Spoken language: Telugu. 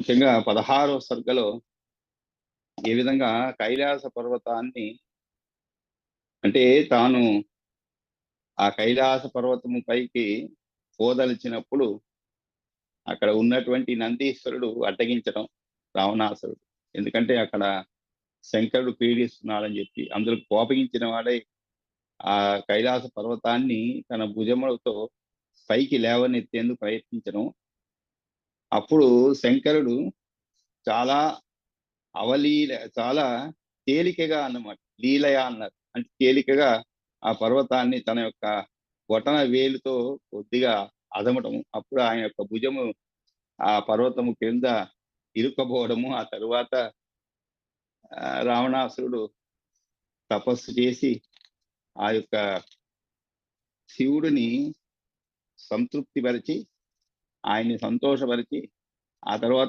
ముఖ్యంగా 16వ సర్గలో ఏ విధంగా కైలాస పర్వతాన్ని అంటే తాను ఆ కైలాస పర్వతము పైకి పోదలిచినప్పుడు అక్కడ ఉన్నటువంటి నందీశ్వరుడు అడ్డగించడం రావణాసురుడు. ఎందుకంటే అక్కడ శంకరుడు పీడిస్తున్నాడని చెప్పి అందులో కోపగించిన వాడై ఆ కైలాస పర్వతాన్ని తన భుజములతో పైకి లేవనెత్తేందుకు ప్రయత్నించడం. అప్పుడు శంకరుడు చాలా చాలా తేలికగా అన్నమాట. లీలయ అన్నారు. అంటే తేలికగా ఆ పర్వతాన్ని తన యొక్క బొటన వేలుతో కొద్దిగా అదమటము. అప్పుడు ఆయన యొక్క భుజము ఆ పర్వతము కింద ఇరుక్కపోవడము. ఆ తరువాత రావణాసురుడు తపస్సు చేసి ఆ యొక్క శివుడిని సంతృప్తిపరిచి, ఆయన్ని సంతోషపరిచి, ఆ తర్వాత